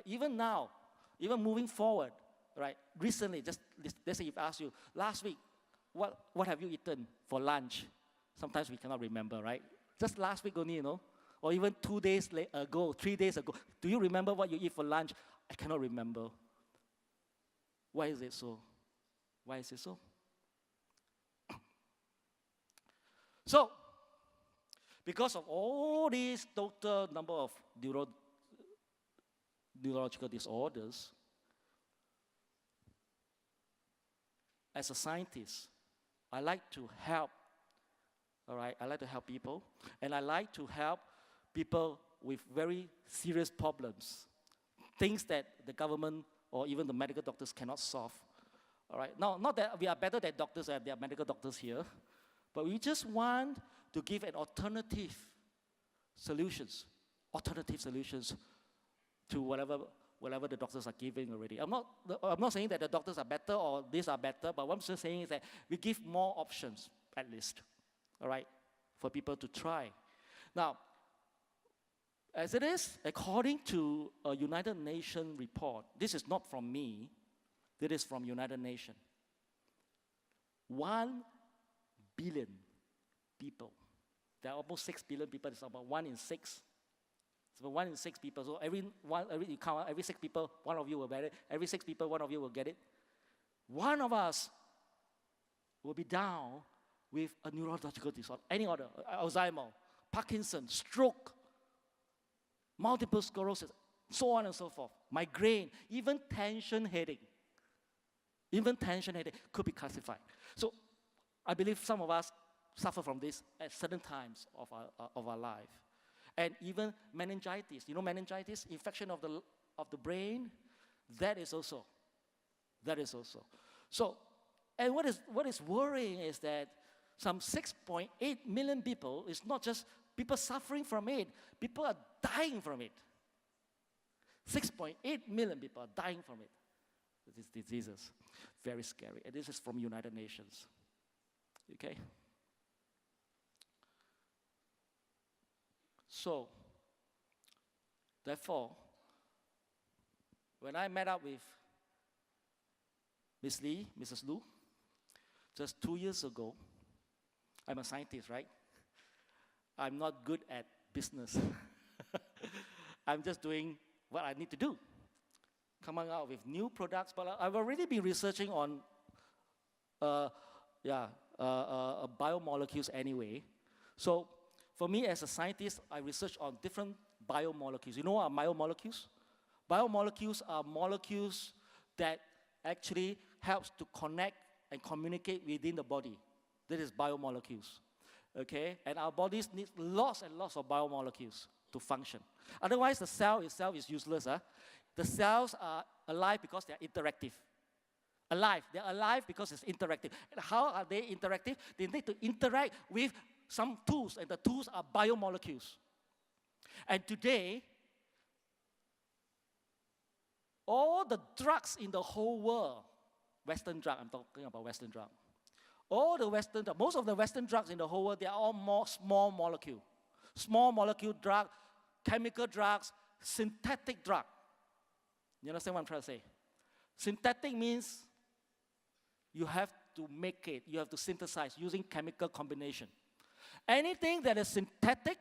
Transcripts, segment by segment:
Even now, even moving forward, right? Recently, just let's say if I ask you, last week, what have you eaten for lunch? Sometimes we cannot remember, right? Just last week only, or even 2 days ago, 3 days ago. Do you remember what you eat for lunch? I cannot remember. Why is it so? Why is it so? So, because of all these total number of neurological disorders, as a scientist, I like to help, all right? I like to help people, and I like to help people with very serious problems, things that the government or even the medical doctors cannot solve, all right? Now, not that we are better than doctors, and there are medical doctors here, but we just want to give an alternative solutions to whatever the doctors are giving already. I'm not saying that the doctors are better or these are better, but what I'm just saying is that we give more options, at least, all right, for people to try. Now, as it is, according to a United Nations report, this is not from me, this is from United Nations. 1 billion people. There are almost 6 billion people. It's about 1 in 6. It's about 1 in 6 people. So you count every 6 people, 1 of you will get it. Every 6 people, 1 of you will get it. 1 of us will be down with a neurological disorder, any other, Alzheimer, Parkinson, stroke, multiple sclerosis, so on and so forth. Migraine, even tension headache. Even tension headache could be classified. So I believe some of us suffer from this at certain times of our life. And even meningitis. You know meningitis? Infection of the brain? That is also. So, and what is worrying is that some 6.8 million people, is not just people suffering from it, people are dying from it. 6.8 million people are dying from it. These diseases. Very scary. And this is from United Nations. Okay? So, therefore, when I met up with Mrs. Lu, just 2 years ago, I'm a scientist, right? I'm not good at business. I'm just doing what I need to do, coming out with new products, but I've already been researching on biomolecules anyway. So, for me as a scientist, I research on different biomolecules. You know what are biomolecules? Biomolecules are molecules that actually helps to connect and communicate within the body. That is biomolecules, okay? And our bodies need lots and lots of biomolecules to function. Otherwise, the cell itself is useless. The cells are alive because they're interactive. They're alive because it's interactive. And how are they interactive? They need to interact with some tools, and the tools are biomolecules. And today, all the drugs in the whole world, Western drug, I'm talking about Western drug, most of the Western drugs in the whole world, they are all more small molecule drug, chemical drugs, synthetic drug. You understand what I'm trying to say? Synthetic means you have to make it, you have to synthesize using chemical combination. Anything that is synthetic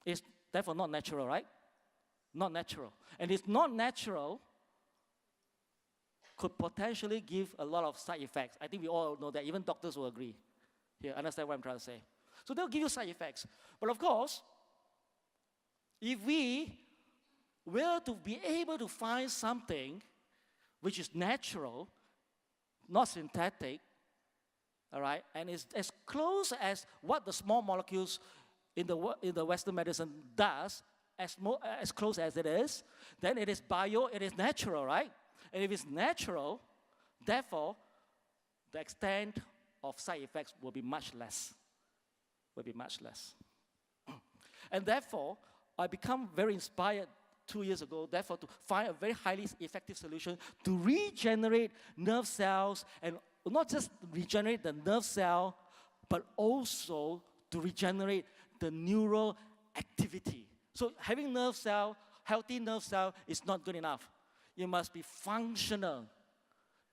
is therefore not natural, right? Not natural. And it's not natural could potentially give a lot of side effects. I think we all know that. Even doctors will agree. Here, understand what I'm trying to say. So they'll give you side effects. But of course, if we were to be able to find something which is natural, not synthetic, all right, and is as close as what the small molecules in the Western medicine does, as close as it is, then it is it is natural, right? And if it's natural, therefore, the extent of side effects will be much less. And therefore, I become very inspired 2 years ago, therefore, to find a very highly effective solution to regenerate nerve cells, and not just regenerate the nerve cell, but also to regenerate the neural activity. So having nerve cell healthy nerve cell is not good enough. It must be functional.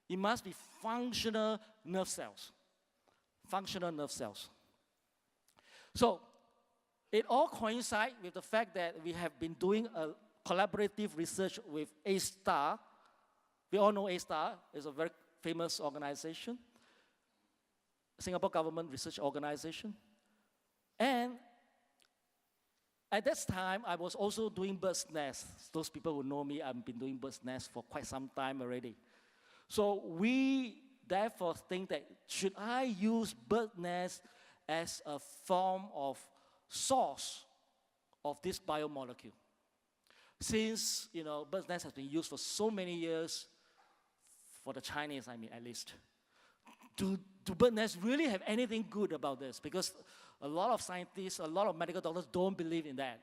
It must be functional nerve cells. Functional nerve cells. So it all coincides with the fact that we have been doing a collaborative research with A-STAR. We all know A-STAR is a very famous organization, Singapore government research organization. And at that time, I was also doing bird's nest. Those people who know me, I've been doing bird's nest for quite some time already. So we therefore think that should I use bird nest as a form of source of this biomolecule? Since, bird's nest has been used for so many years, for the Chinese, I mean, at least. Do bird nests really have anything good about this? Because a lot of scientists, a lot of medical doctors don't believe in that.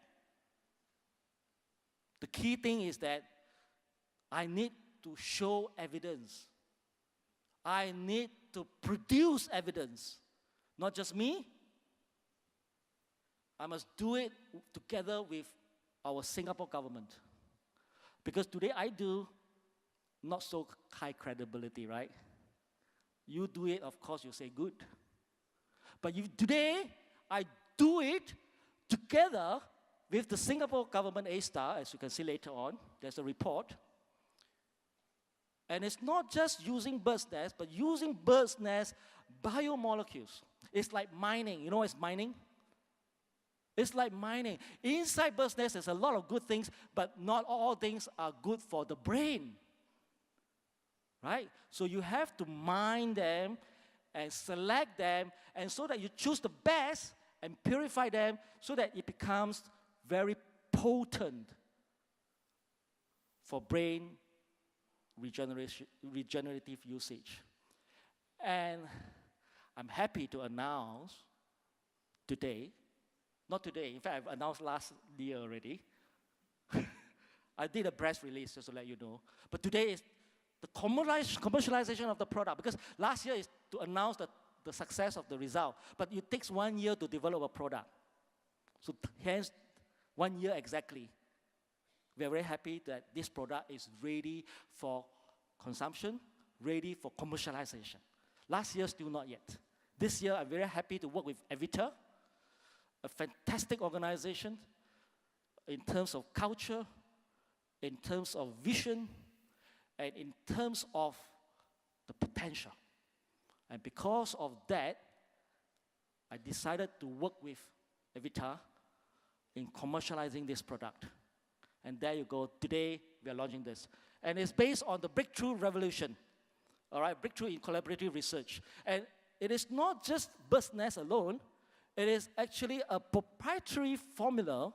The key thing is that I need to show evidence. I need to produce evidence. Not just me. I must do it together with our Singapore government. Because today I do not so high credibility, right? You do it, of course, you say good. But today, I do it together with the Singapore government A-STAR, as you can see later on. There's a report. And it's not just using bird's nest, but using bird's nest biomolecules. It's like mining. You know what is mining? It's like mining. Inside bird's nest, there's a lot of good things, but not all things are good for the brain. Right? So you have to mine them and select them, and so that you choose the best and purify them so that it becomes very potent for brain regenerative usage. And I'm happy to announce today, not today, in fact, I've announced last year already. I did a press release just to let you know. But today is the commercialization of the product, because last year is to announce the success of the result, but it takes 1 year to develop a product. So hence, 1 year exactly. We are very happy that this product is ready for consumption, ready for commercialization. Last year, still not yet. This year, I'm very happy to work with Evita, a fantastic organization in terms of culture, in terms of vision, and in terms of the potential. And because of that, I decided to work with Evita in commercializing this product. And there you go. Today, we are launching this. And it's based on the breakthrough revolution, all right, breakthrough in collaborative research. And it is not just bird's nest alone. It is actually a proprietary formula,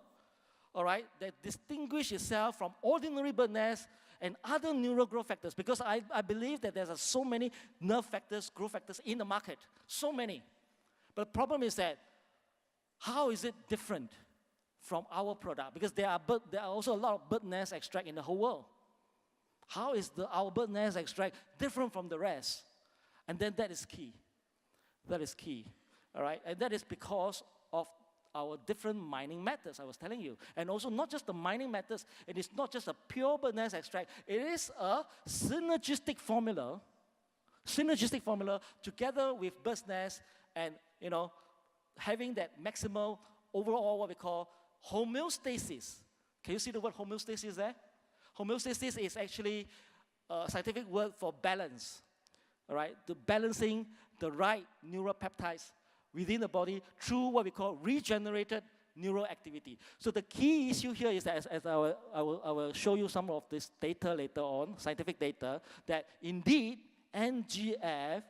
all right, that distinguishes itself from ordinary bird nest and other neural growth factors, because I believe that there's so many nerve factors, growth factors in the market, so many. But the problem is that, how is it different from our product? Because there are also a lot of bird nest extract in the whole world. How is our bird nest extract different from the rest? And then that is key. That is key, all right? And that is because of our different mining methods, I was telling you. And also not just the mining methods, it is not just a pure bird nest extract, it is a synergistic formula together with bird's nest and, having that maximal overall what we call homeostasis. Can you see the word homeostasis there? Homeostasis is actually a scientific word for balance, all right? The balancing the right neuropeptides within the body through what we call regenerated neural activity. So the key issue here is that, as I will show you some of this data later on, scientific data, that indeed NGF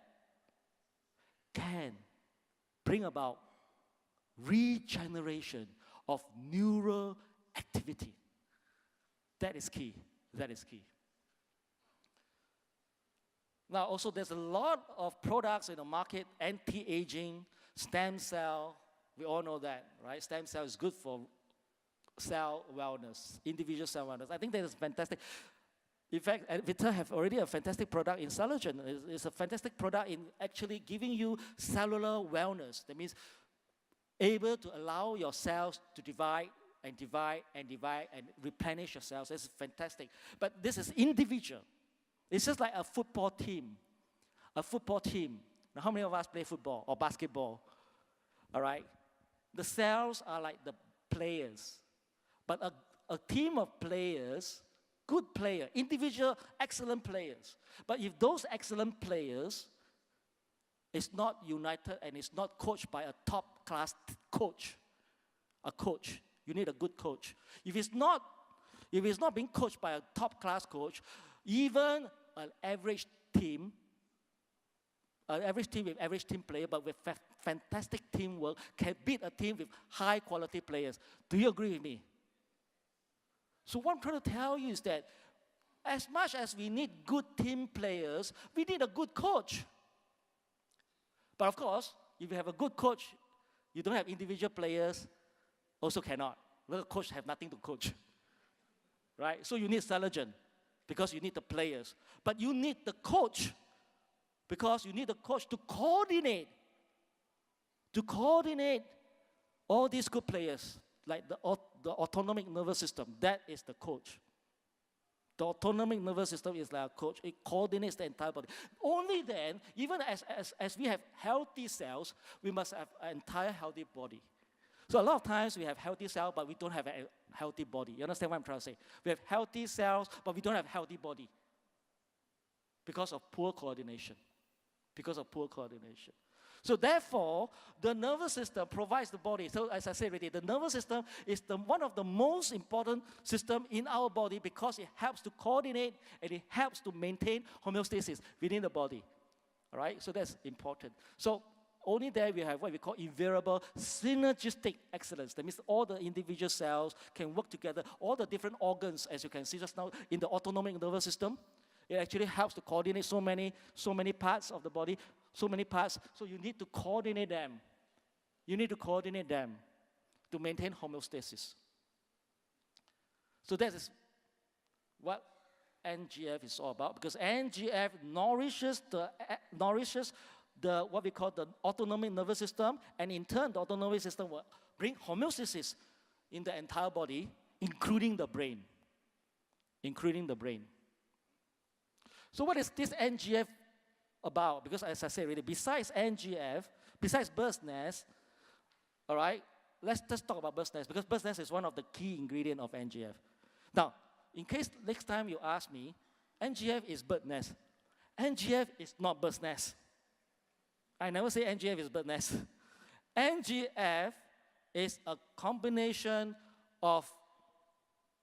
can bring about regeneration of neural activity. That is key. That is key. Now, also, there's a lot of products in the market, anti-aging, stem cell. We all know that, right? Stem cell is good for cell wellness, individual cell wellness. I think that is fantastic. In fact, Vita have already a fantastic product in Cellogen. It's a fantastic product in actually giving you cellular wellness. That means able to allow your cells to divide and divide and divide and replenish yourselves. This is fantastic. But this is individual. It's just like a football team. A football team. Now, how many of us play football or basketball? All right? The cells are like the players. But a team of players, good players, individual excellent players. But if those excellent players is not united and is not coached by a top-class coach, a coach, you need a good coach. If it's not being coached by a top-class coach, even an average team with average team player, but with fantastic teamwork, can beat a team with high-quality players. Do you agree with me? So what I'm trying to tell you is that as much as we need good team players, we need a good coach. But of course, if you have a good coach, you don't have individual players, also cannot. The coach have nothing to coach. Right? So you need sergeant because you need the players. But you need the coach because you need the coach to coordinate all these good players, like the autonomic nervous system. That is the coach. The autonomic nervous system is like a coach. It coordinates the entire body. Only then, even as we have healthy cells, we must have an entire healthy body. So a lot of times we have healthy cells, but we don't have a healthy body. You understand what I'm trying to say? We have healthy cells, but we don't have a healthy body because of poor coordination. Because of poor coordination. So therefore, the nervous system provides the body. So as I said already, the nervous system is one of the most important systems in our body because it helps to coordinate and it helps to maintain homeostasis within the body. All right? So that's important. So only there we have what we call invariable synergistic excellence. That means all the individual cells can work together. All the different organs, as you can see just now in the autonomic nervous system, it actually helps to coordinate so many parts of the body, so many parts. So you need to coordinate them. You need to coordinate them to maintain homeostasis. So that is what NGF is all about, because NGF nourishes the what we call the autonomic nervous system, and in turn the autonomic system will bring homeostasis in the entire body, including the brain. Including the brain. So what is this NGF about? Because as I said already, besides NGF, besides bird's nest, all right, let's just talk about bird's nest, because bird's nest is one of the key ingredients of NGF. Now, in case next time you ask me, NGF is bird's nest. NGF is not bird's nest. I never say NGF is bird's nest. NGF is a combination of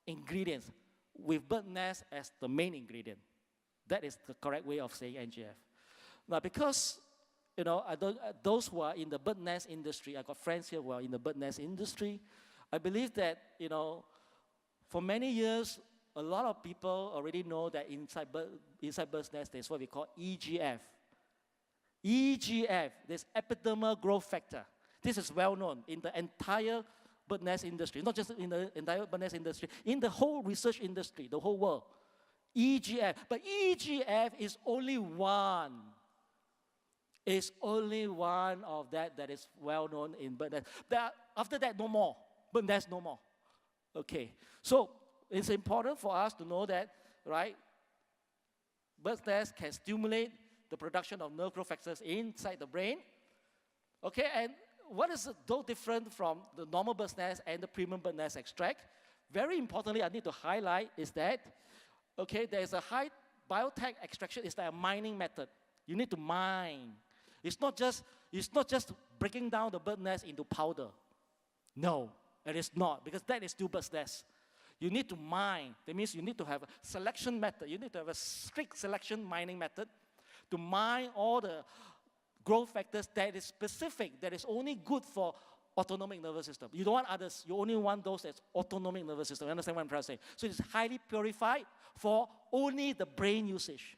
ingredients with bird's nest as the main ingredient. That is the correct way of saying NGF. Now, because, those who are in the bird nest industry, I got friends here who are in the bird nest industry, I believe that, for many years, a lot of people already know that inside bird's nest, there's what we call EGF. EGF, this epidermal growth factor. This is well known in the entire bird nest industry, not just in the entire bird nest industry, in the whole research industry, the whole world. EGF, but EGF is only one. It's only one of that is well known in bird nest. After that, no more. Bird nest, no more. Okay, so it's important for us to know that, right? Bird nest can stimulate the production of nerve growth factors inside the brain. Okay, and what is though different from the normal bird nest and the premium bird nest extract? Very importantly, I need to highlight is that, okay, there is a high biotech extraction. It's like a mining method. You need to mine. It's not just breaking down the bird nest into powder. No, it is not, because that is still bird nest. You need to mine. That means you need to have a selection method. You need to have a strict selection mining method to mine all the growth factors that is specific, that is only good for autonomic nervous system. You don't want others. You only want those that's autonomic nervous system. You understand what I'm trying to say? So it's highly purified for only the brain usage.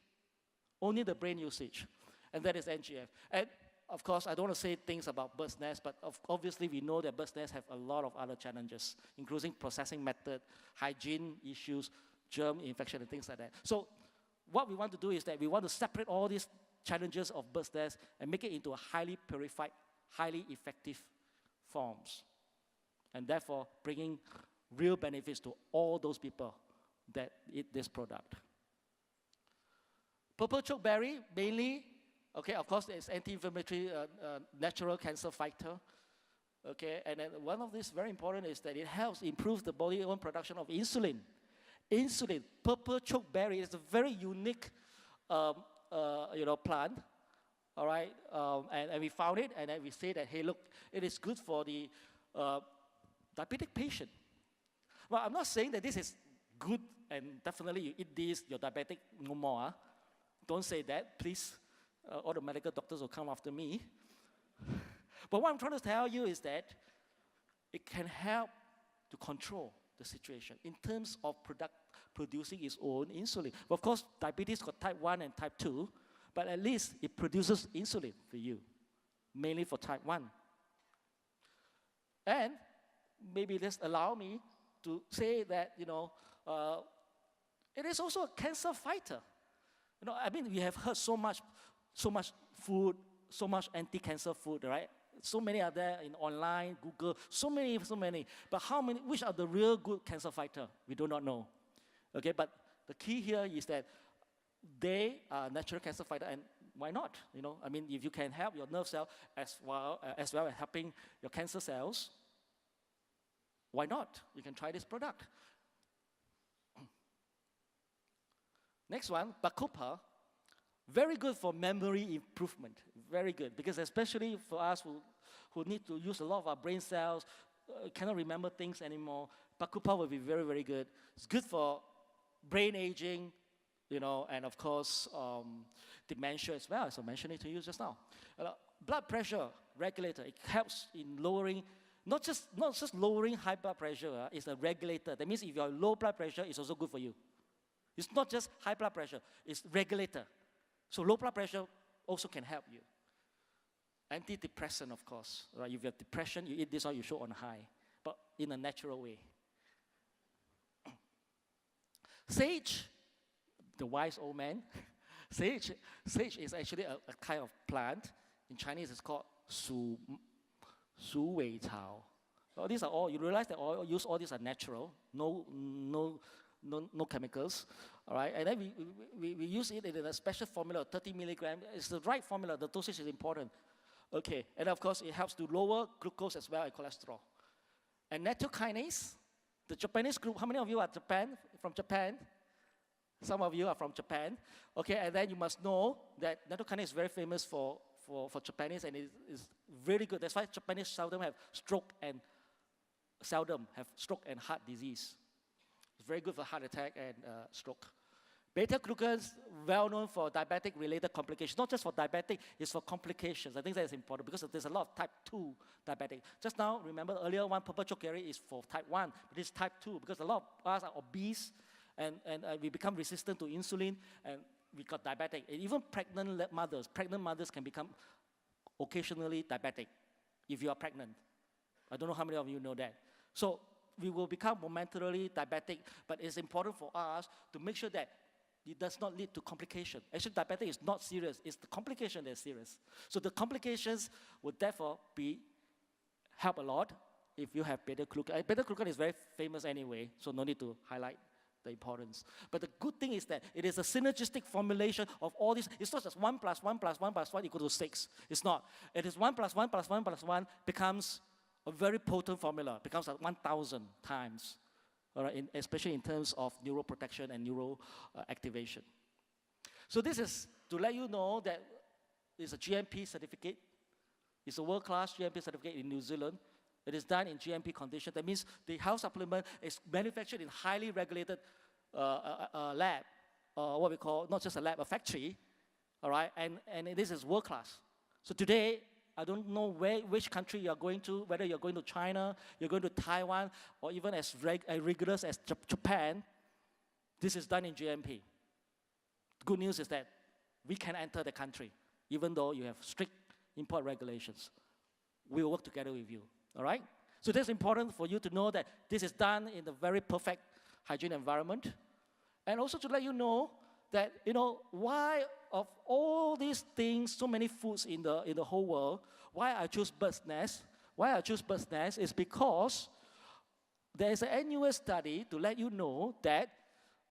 Only the brain usage. And that is NGF. And of course, I don't want to say things about bird's nest, but obviously we know that bird's nests have a lot of other challenges, including processing method, hygiene issues, germ infection, and things like that. So what we want to do is that we want to separate all these challenges of bird's nest and make it into a highly purified, highly effective forms. And therefore, bringing real benefits to all those people that eat this product. Purple chokeberry, mainly, okay, of course, it's anti-inflammatory, natural cancer fighter. Okay, and then one of these very important is that it helps improve the body's own production of insulin. Insulin, purple chokeberry is a very unique, plant. All right, and we found it, and then we say that, hey, look, it is good for the diabetic patient. Well, I'm not saying that this is good and definitely you eat this, you're diabetic no more. Huh? Don't say that, please. All the medical doctors will come after me. But what I'm trying to tell you is that it can help to control the situation in terms of producing its own insulin. But of course, diabetes got type 1 and type 2, but at least it produces insulin for you, mainly for type 1. And maybe just allow me to say that, it is also a cancer fighter. I mean, we have heard so much food, so much anti-cancer food, right? So many are there in online, Google, so many. But how many, which are the real good cancer fighter? We do not know. Okay, but the key here is that they are natural cancer fighter, and why not? I mean, if you can help your nerve cell as well as helping your cancer cells, why not? You can try this product. Next one, Bacopa. Very good for memory improvement. Very good, because especially for us who need to use a lot of our brain cells, cannot remember things anymore, Bacopa will be very, very good. It's good for brain aging, and of course, dementia as well, as I mentioned it to you just now. Blood pressure regulator, it helps in lowering, not just lowering high blood pressure, it's a regulator. That means if you have low blood pressure, it's also good for you. It's not just high blood pressure, it's regulator. So low blood pressure also can help you. Antidepressant, of course. Right? If you have depression, you eat this one, you show on high, but in a natural way. Sage, the wise old man. Sage is actually a kind of plant. In Chinese, it's called Su Wei Cao. Well, these are all, you realize that all these are natural, no chemicals, all right? And then we use it in a special formula, 30 milligrams. It's the right formula. The dosage is important. Okay, and of course, it helps to lower glucose as well as cholesterol. And nattokinase, the Japanese group, how many of you are from Japan? Some of you are from Japan. Okay, and then you must know that nattokinase is very famous for Japanese, and it is really good. That's why Japanese seldom have stroke and heart disease. It's very good for heart attack and stroke. Beta-glucans, well known for diabetic-related complications. Not just for diabetic, it's for complications. I think that is important because there's a lot of type 2 diabetic. Just now, remember earlier one, purple chokeberry is for type 1, but it's type 2 because a lot of us are obese and we become resistant to insulin and we got diabetic. And even pregnant mothers can become occasionally diabetic if you are pregnant. I don't know how many of you know that. So we will become momentarily diabetic, but it's important for us to make sure that it does not lead to complication. Actually, diabetic is not serious. It's the complication that's serious. So the complications would therefore help a lot if you have beta-glucan. Beta-glucan is very famous anyway, so no need to highlight the importance. But the good thing is that it is a synergistic formulation of all these. It's not just 1 + 1 + 1 + 1 equal to 6. It's not. It is 1 + 1 + 1 + 1 becomes a very potent formula, becomes 1,000 times. All right, especially in terms of neuroprotection and neural activation. So this is to let you know that it's a GMP certificate. It's a world-class GMP certificate in New Zealand. It is done in GMP conditions. That means the health supplement is manufactured in highly regulated lab, what we call not just a lab, a factory. All right, and this is world-class. So today, I don't know which country you're going to, whether you're going to China, you're going to Taiwan, or even as rigorous as Japan. This is done in GMP. Good news is that we can enter the country, even though you have strict import regulations. We will work together with you, all right? So that's important for you to know that this is done in a very perfect hygiene environment. And also to let you know that, why of all these things, so many foods in the whole world, why I choose bird's nest? Why I choose bird's nest is because there is an annual study to let you know that